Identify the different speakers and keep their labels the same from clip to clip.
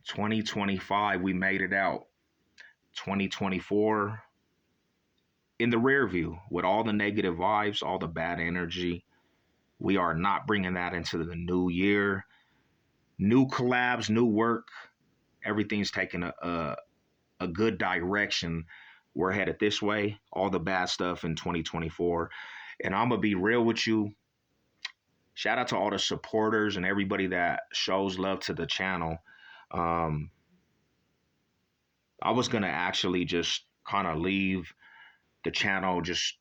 Speaker 1: 2025, we made it out. 2024 in the rear view with all the negative vibes, all the bad energy. We are not bringing that into the new year. New collabs, new work. Everything's taking a good direction. We're headed this way. All the bad stuff in 2024. And I'm going to be real with you. Shout out to all the supporters and everybody that shows love to the channel. I was going to actually just kind of leave the channel just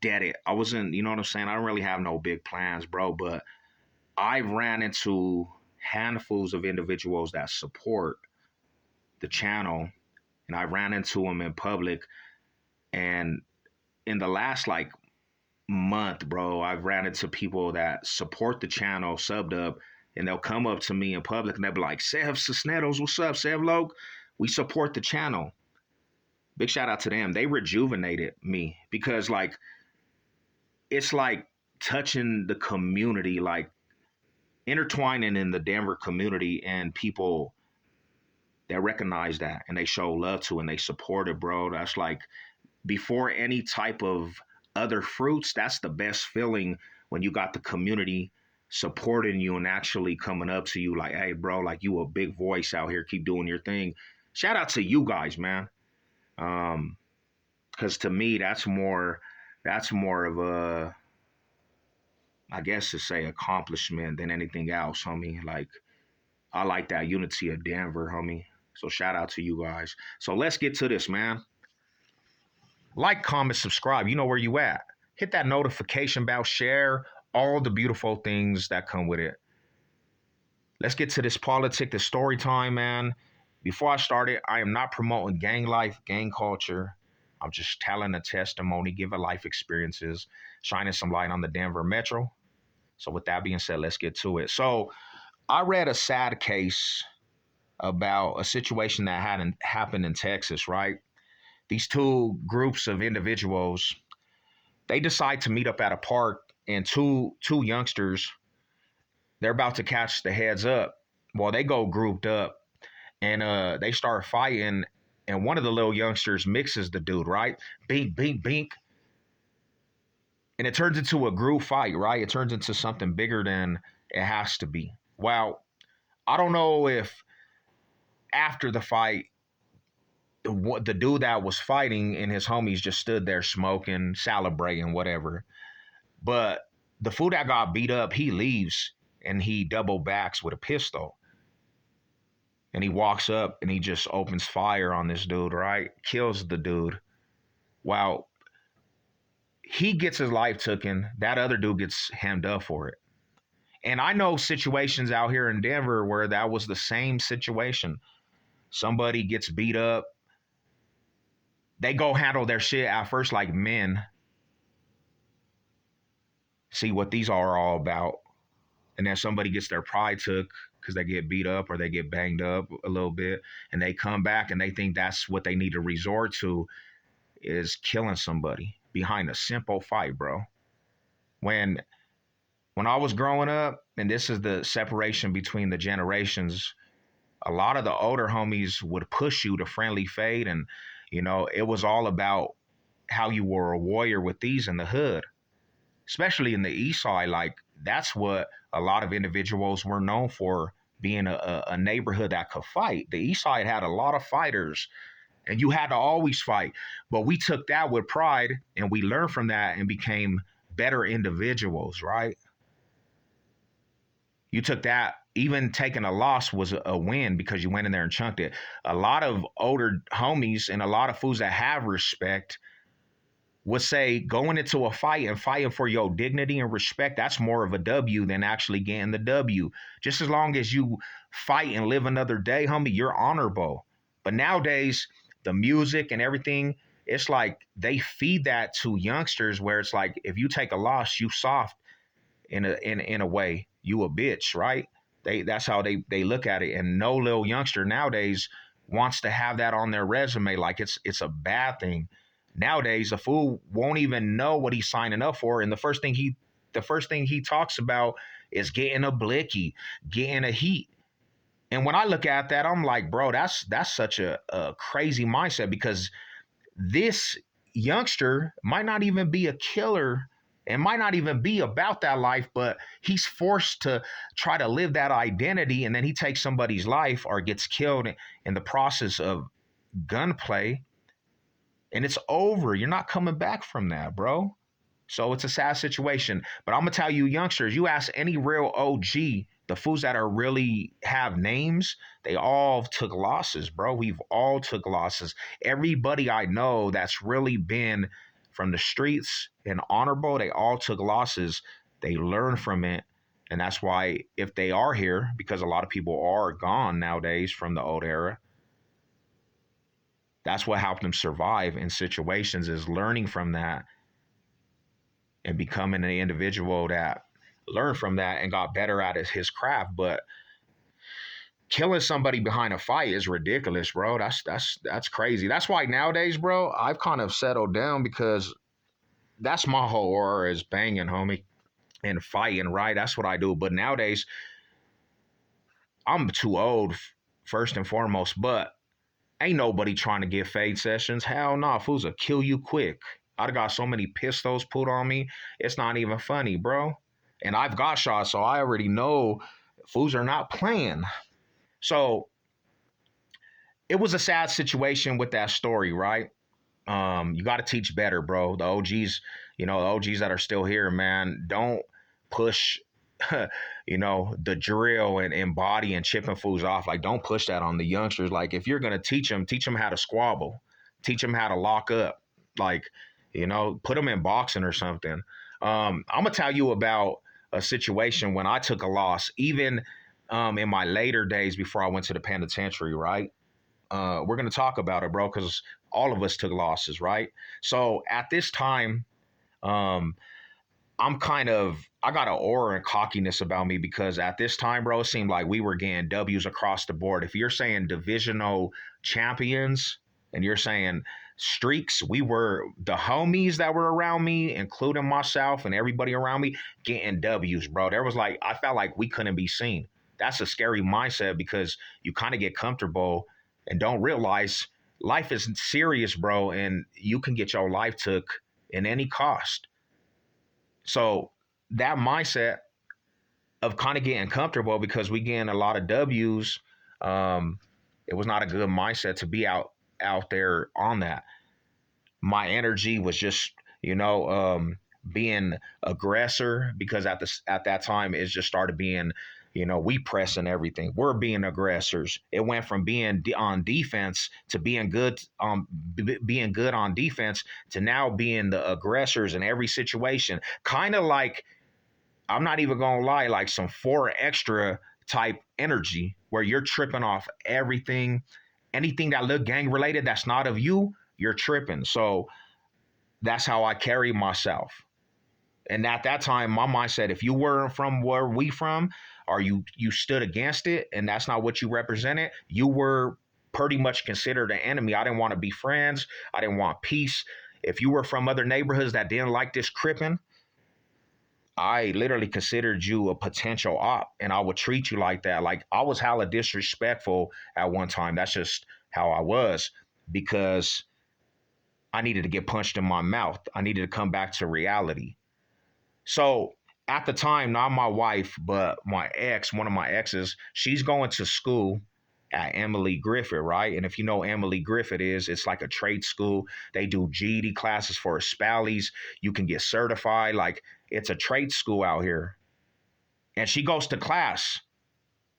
Speaker 1: dead it. I wasn't, you know what I'm saying? I don't really have no big plans, bro, but I ran into handfuls of individuals that support the channel, and I ran into them in public. And in the last like month, bro, I've ran into people that support the channel, subbed up, and they'll come up to me in public and they'll be like, Sev Cisneros, what's up, Sev Loke? We support the channel. Big shout out to them. They rejuvenated me because like, it's like touching the community, like intertwining in the Denver community and people that recognize that and they show love to and they support it, bro. That's like before any type of other fruits, that's the best feeling when you got the community supporting you and actually coming up to you like, hey, bro, like you a big voice out here. Keep doing your thing. Shout out to you guys, man. Because to me, that's more of a, I guess to say accomplishment than anything else, homie. Like, I like that unity of Denver, homie. So shout out to you guys. So let's get to this, man. Like, comment, subscribe. You know where you at. Hit that notification bell, share all the beautiful things that come with it. Let's get to this politic, the story time, man. Before I start it, I am not promoting gang life, gang culture. I'm just telling a testimony, giving life experiences, shining some light on the Denver Metro. So with that being said, let's get to it. So I read a sad case about a situation that hadn't happened in Texas, right? These two groups of individuals, they decide to meet up at a park, and two youngsters, they're about to catch the heads up. Well, they go grouped up and they start fighting, and one of the little youngsters mixes the dude, right? Bink, bink, bink. And it turns into a group fight, right? It turns into something bigger than it has to be. Well, I don't know if after the fight, the dude that was fighting and his homies just stood there smoking, celebrating, whatever. But the fool that got beat up, he leaves and he double backs with a pistol. And he walks up and he just opens fire on this dude, right? Kills the dude. Wow. He gets his life taken. That other dude gets hemmed up for it. And I know situations out here in Denver where that was the same situation. Somebody gets beat up. They go handle their shit at first like men. See what these are all about. And then somebody gets their pride took because they get beat up or they get banged up a little bit. And they come back and they think that's what they need to resort to is killing somebody behind a simple fight, bro. When I was growing up, and this is the separation between the generations, a lot of the older homies would push you to friendly fade. And, you know, it was all about how you were a warrior with these in the hood, especially in the east side. Like, that's what a lot of individuals were known for, being a neighborhood that could fight. The east side had a lot of fighters, and you had to always fight. But we took that with pride, and we learned from that and became better individuals, right? You took that, even taking a loss was a win because you went in there and chunked it. A lot of older homies and a lot of fools that have respect would say going into a fight and fighting for your dignity and respect, that's more of a W than actually getting the W. Just as long as you fight and live another day, homie, you're honorable. But nowadays, the music and everything, it's like they feed that to youngsters where it's like, if you take a loss, you soft in a way, you a bitch, right? That's how they look at it. And no little youngster nowadays wants to have that on their resume like it's a bad thing. Nowadays, a fool won't even know what he's signing up for, and the first thing he talks about is getting a blicky, getting a heat. And when I look at that, I'm like, bro, that's such a crazy mindset because this youngster might not even be a killer and might not even be about that life, but he's forced to try to live that identity, and then he takes somebody's life or gets killed in the process of gunplay, and it's over. You're not coming back from that, bro. So it's a sad situation. But I'm gonna tell you, youngsters, you ask any real OG, the fools that are really have names, they all took losses, bro. We've all took losses. Everybody I know that's really been from the streets and honorable, they all took losses. They learn from it. And that's why if they are here, because a lot of people are gone nowadays from the old era, that's what helped them survive in situations is learning from that and becoming an individual that learned from that and got better at his craft. But killing somebody behind a fight is ridiculous, bro. That's crazy. That's why nowadays, bro, I've kind of settled down because that's my whole aura is banging, homie, and fighting, right? That's what I do. But nowadays, I'm too old, first and foremost. But ain't nobody trying to get fade sessions. Hell no, fools will kill you quick. I've got so many pistols pulled on me. It's not even funny, bro. And I've got shots, so I already know fools are not playing. So it was a sad situation with that story, right? You got to teach better, bro. The OGs, the OGs that are still here, man, don't push, the drill and body and chipping fools off. Like, don't push that on the youngsters. Like, if you're gonna teach them how to squabble, teach them how to lock up. Like, put them in boxing or something. I'm gonna tell you about a situation when I took a loss, even in my later days before I went to the penitentiary. Right? We're gonna talk about it, bro, because all of us took losses, right? So at this time, um, I got an aura and cockiness about me because at this time, bro, it seemed like we were getting W's across the board. If you're saying divisional champions and you're saying streaks, we were the homies that were around me, including myself and everybody around me, getting W's, bro. There was like, I felt like we couldn't be seen. That's a scary mindset because you kind of get comfortable and don't realize life is serious, bro, and you can get your life took in any cost. So that mindset of kind of getting comfortable because we getting a lot of W's, um, it was not a good mindset to be out there on that. My energy was just, being aggressor because at that time it just started being, we pressing everything. We're being aggressors. It went from being on defense to being good on defense to now being the aggressors in every situation. Kind of like, I'm not even gonna lie, like some four extra type energy where you're tripping off everything, anything that look gang related that's not of you, you're tripping. So that's how I carry myself. And at that time, my mindset, if you weren't from where we from, or you stood against it, and that's not what you represented, you were pretty much considered an enemy. I didn't want to be friends. I didn't want peace. If you were from other neighborhoods that didn't like this cripping, I literally considered you a potential op, and I would treat you like that. Like I was hella disrespectful at one time. That's just how I was because I needed to get punched in my mouth. I needed to come back to reality. So at the time, not my wife, but my ex, one of my exes, she's going to school at Emily Griffith, right? And if you know Emily Griffith is, it's like a trade school. They do GED classes for spallies. You can get certified. Like it's a trade school out here. And she goes to class.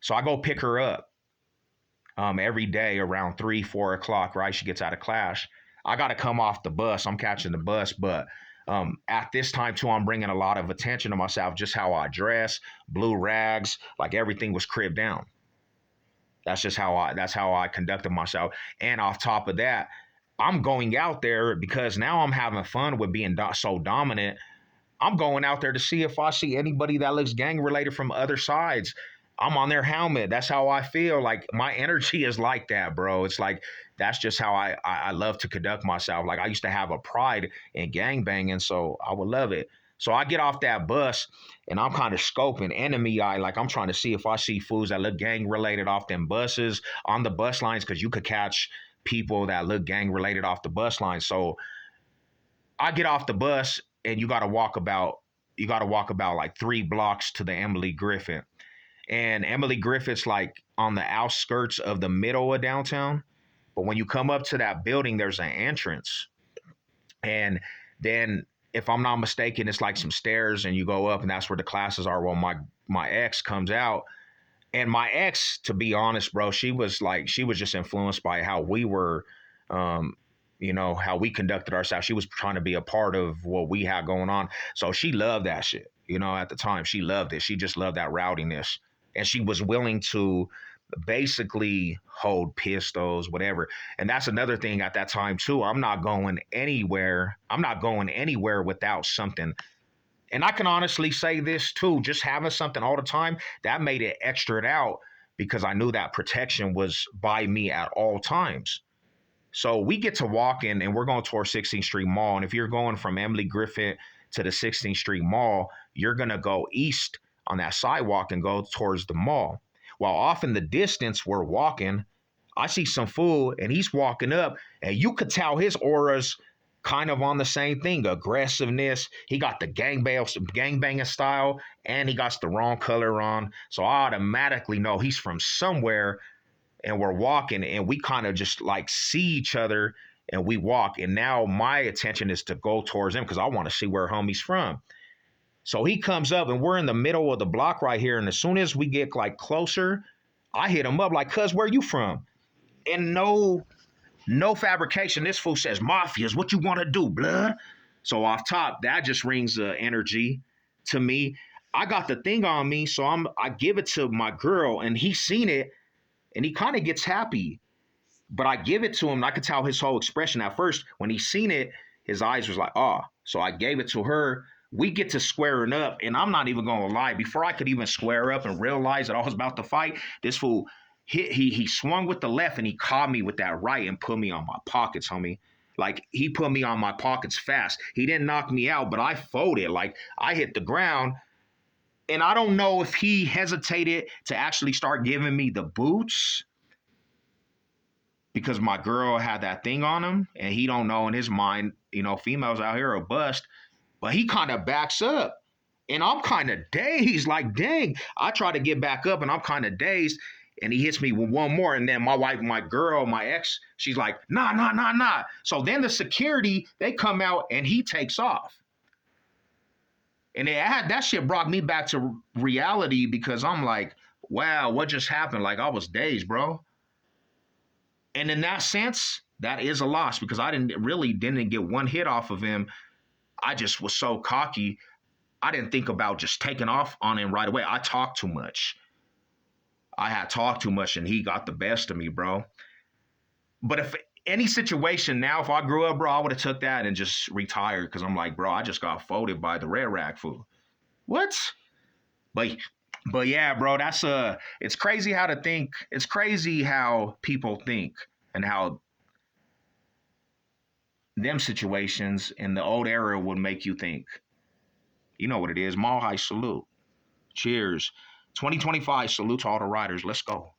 Speaker 1: So I go pick her up every day around 3, 4 o'clock, right? She gets out of class. I got to come off the bus. I'm catching the bus, but at this time too, I'm bringing a lot of attention to myself, just how I dress, blue rags, like everything was cribbed down. That's how I conducted myself. And off top of that, I'm going out there because now I'm having fun with being so dominant. I'm going out there to see if I see anybody that looks gang related from other sides. I'm on their helmet. That's how I feel. Like my energy is like that, bro. It's like that's just how I love to conduct myself. Like I used to have a pride in gang banging, so I would love it. So I get off that bus and I'm kind of scoping enemy eye, like I'm trying to see if I see fools that look gang related off them buses on the bus lines, because you could catch people that look gang related off the bus line. So I get off the bus and you got to walk about like 3 blocks to the Emily Griffith. And Emily Griffith's like on the outskirts of the middle of downtown. But when you come up to that building, there's an entrance. And then if I'm not mistaken, it's like some stairs and you go up and that's where the classes are. Well, my ex comes out, and my ex, to be honest, bro, she was just influenced by how we were, um, how we conducted ourselves. She was trying to be a part of what we had going on. So she loved that shit. At the time, she loved it. She just loved that rowdiness. And she was willing to basically hold pistols, whatever. And that's another thing at that time too. I'm not going anywhere. I'm not going anywhere without something. And I can honestly say this too, just having something all the time, that made it extra out, because I knew that protection was by me at all times. So we get to walk in and we're going towards 16th Street Mall. And if you're going from Emily Griffith to the 16th Street Mall, you're going to go east on that sidewalk and go towards the mall. While off in the distance, we're walking, I see some fool and he's walking up, and you could tell his aura's kind of on the same thing, aggressiveness. He got the gangbanging style, and he got the wrong color on. So I automatically know he's from somewhere, and we're walking and we kind of just like see each other and we walk. And now my attention is to go towards him because I want to see where homie's from. So he comes up and we're in the middle of the block right here. And as soon as we get like closer, I hit him up like, cuz, where you from? And no fabrication. This fool says, Mafias, what you want to do, blood? So off top, that just rings energy to me. I got the thing on me, so I give it to my girl, and he seen it, and he kind of gets happy. But I give it to him, and I could tell his whole expression at first. When he seen it, his eyes was like, oh. So I gave it to her. We get to squaring up, and I'm not even going to lie. Before I could even square up and realize that I was about to fight, this fool, he swung with the left, and he caught me with that right and put me on my pockets, homie. Like, he put me on my pockets fast. He didn't knock me out, but I folded. Like, I hit the ground, and I don't know if he hesitated to actually start giving me the boots because my girl had that thing on him, and he don't know in his mind, females out here are bust. But he kind of backs up, and I'm kind of dazed. Like, dang. I try to get back up, and I'm kind of dazed, and he hits me with one more. And then my wife, my girl, my ex, she's like, nah, nah, nah, nah. So then the security, they come out, and he takes off. And that shit brought me back to reality, because I'm like, wow, what just happened? Like, I was dazed, bro. And in that sense, that is a loss, because I didn't get one hit off of him. I just was so cocky. I didn't think about just taking off on him right away. I talked too much. I had talked too much, and he got the best of me, bro. But if any situation now, if I grew up, bro, I would have took that and just retired, because I'm like, bro, I just got folded by the red rag fool. What? But yeah, bro, it's crazy how to think. It's crazy how people think, and how them situations in the old era would make you think. You know what it is. Mall High salute. Cheers. 2025 salute to all the riders. Let's go.